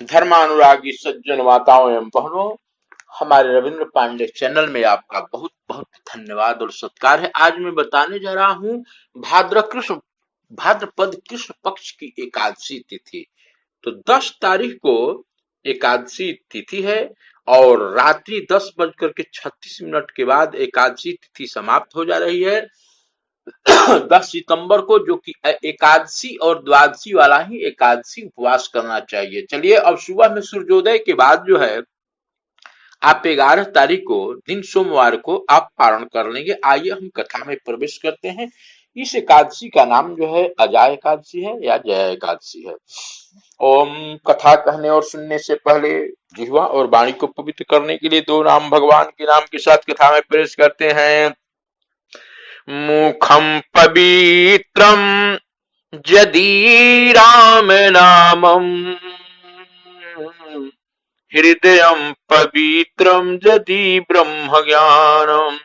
धर्मानुरागी सज्जन माताओं एवं बहनों, हमारे रविंद्र पांडे चैनल में आपका बहुत बहुत धन्यवाद और सत्कार है। आज मैं बताने जा रहा हूँ भाद्रपद कृष्ण पक्ष की एकादशी तिथि। तो 10 तारीख को एकादशी तिथि है और रात्रि 10:36 के बाद एकादशी तिथि समाप्त हो जा रही है। 10 सितंबर को, जो कि एकादशी और द्वादशी वाला ही एकादशी उपवास करना चाहिए। चलिए, अब सुबह में सूर्योदय के बाद जो है आप 11 तारीख को दिन सोमवार को आप पारण कर लेंगे। आइए हम कथा में प्रवेश करते हैं। इस एकादशी का नाम जो है अजा एकादशी है या जया एकादशी है। ओम। कथा कहने और सुनने से पहले जिह्वा और वाणी को पवित्र करने के लिए दो नाम भगवान के नाम के साथ कथा में प्रवेश करते हैं। मुखम पवित्रम यदि राम नामम, हृदयं पवित्रं यदि ब्रह्म ज्ञानम,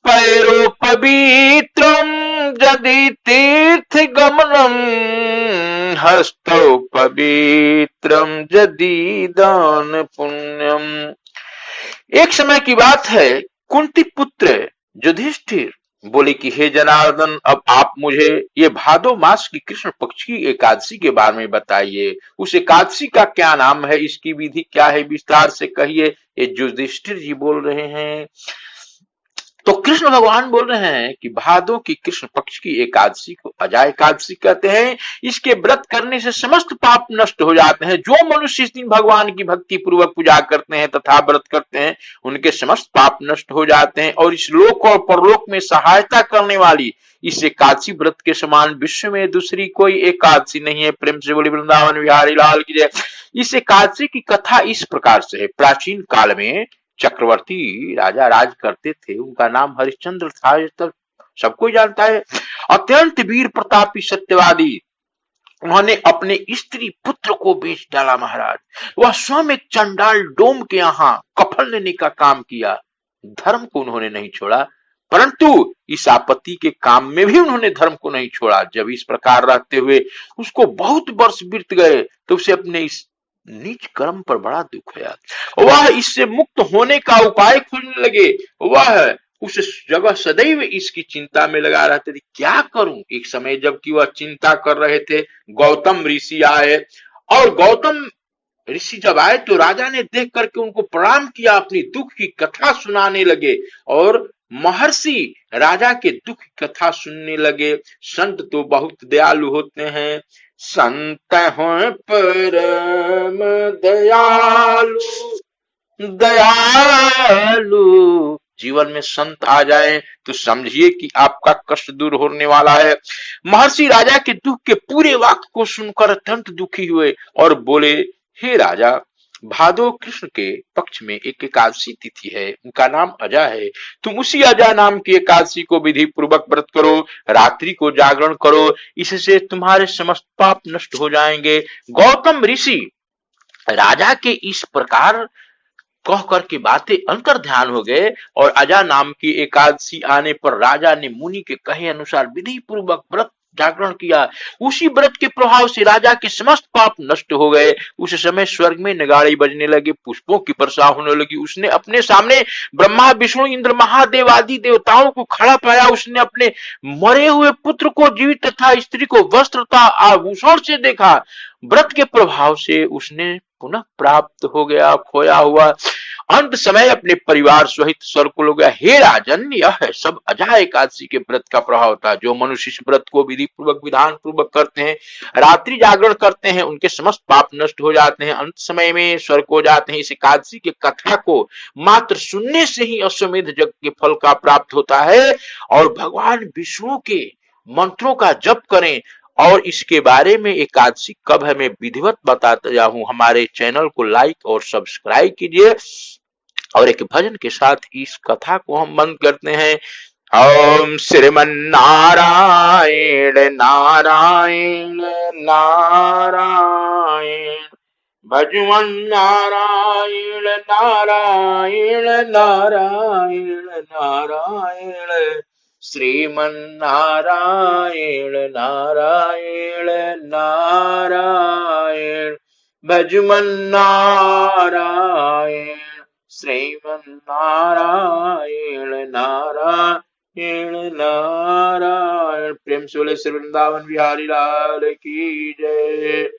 पैरो पवित्रं यदि तीर्थ गमनम, हस्तौ पवित्रं यदि दान पुण्यम। एक समय की बात है, कुंती पुत्र युधिष्ठिर बोले कि हे जनार्दन, अब आप मुझे ये भादो मास की कृष्ण पक्ष की एकादशी के बारे में बताइए। उस एकादशी का क्या नाम है, इसकी विधि क्या है, विस्तार से कहिए। ये युधिष्ठिर जी बोल रहे हैं। तो कृष्ण भगवान बोल रहे हैं कि भादो की कृष्ण पक्ष की एकादशी को अजा एकादशी कहते हैं। इसके व्रत करने से समस्त पाप नष्ट हो जाते हैं। जो मनुष्य इस दिन भगवान की भक्ति पूर्वक पूजा करते हैं तथा व्रत करते हैं, उनके समस्त पाप नष्ट हो जाते हैं और इस लोक और परलोक में सहायता करने वाली इस एकादशी व्रत के समान विश्व में दूसरी कोई एकादशी नहीं है। प्रेम से बोली वृंदावन बिहारी लाल की जय। इस एकादशी की कथा इस प्रकार से है। प्राचीन काल में चक्रवर्ती राजा राज करते थे। उनका नाम हरिश्चंद्र था, ये तो सबको जानता है। अत्यंत वीर प्रतापी सत्यवादी। उन्होंने अपने स्त्री पुत्र को बेच डाला महाराज। वह स्वयं एक चंडाल डोम के यहाँ कफन लेने का काम किया। धर्म को उन्होंने नहीं छोड़ा, परंतु इस आपत्ति के काम में भी उन्होंने धर्म को नहीं छोड़ा। जब इस प्रकार रहते हुए उसको बहुत वर्ष बीत गए तो उसे अपने इस नीच कर्म पर बड़ा दुख हुआ। वह इससे मुक्त होने का उपाय खोजने लगे। वह उस जगह सदैव इसकी चिंता में लगा रहते थे, क्या करूं। एक समय जबकि वह चिंता कर रहे थे, गौतम ऋषि आए और गौतम ऋषि जब आए तो राजा ने देख करके उनको प्रणाम किया, अपनी दुख की कथा सुनाने लगे और महर्षि राजा के दुख की कथा सुनने लगे। संत तो बहुत दयालु होते हैं। संत हो परम दयालु, दयालु। जीवन में संत आ जाए तो समझिए कि आपका कष्ट दूर होने वाला है। महर्षि राजा के दुख के पूरे वाक्य को सुनकर अत्यंत दुखी हुए और बोले, हे राजा, भादो कृष्ण के पक्ष में एक एकादशी तिथि है, उनका नाम अजा है। तुम उसी अजा नाम की एकादशी को विधि पूर्वक व्रत करो, रात्रि को जागरण करो, इससे तुम्हारे समस्त पाप नष्ट हो जाएंगे। गौतम ऋषि राजा के इस प्रकार कह कर के बातें अंतर ध्यान हो गए और अजा नाम की एकादशी आने पर राजा ने मुनि के कहे अनुसार विधि पूर्वक व्रत जागरण किया। उसी व्रत के प्रभाव से राजा के समस्त पाप नष्ट हो गए। उस समय स्वर्ग में नगाड़े बजने लगे, पुष्पों की वर्षा होने लगी। उसने अपने सामने ब्रह्मा विष्णु इंद्र महादेव आदि देवताओं को खड़ा पाया। उसने अपने मरे हुए पुत्र को जीवित तथा स्त्री को वस्त्र तथा आभूषण से देखा। व्रत के प्रभाव से उसने पुनः प्राप्त हो गया खोया हुआ। अंत समय अपने परिवार सहित स्वर्ग को गया। हे राजन, यह सब अजा एकादशी के व्रत का प्रभाव था। जो मनुष्य इस व्रत को विधि पूर्वक विधान पूर्वक करते हैं, रात्रि जागरण करते हैं, उनके समस्त पाप नष्ट हो जाते हैं, अंत समय में स्वर्ग हो जाते हैं। इस एकादशी के कथा को मात्र सुनने से ही अश्वमेध यज्ञ के फल का प्राप्त होता है। और भगवान विष्णु के मंत्रों का जप करें। और इसके बारे में एकादशी कब है मैं विधिवत बताता हूं। हमारे चैनल को लाइक और सब्सक्राइब कीजिए और एक भजन के साथ इस कथा को हम बंद करते हैं। ओम श्रीमन नारायण नारायण नारायण, भजवन नारायण नारायण नारायण नारायण, श्रीमन नारायण नारायण नारायण, भजमन नारायण श्रीमन नारायण नारायण नारायण। प्रेम से बोले श्री वृंदावन बिहारी लाल की जय।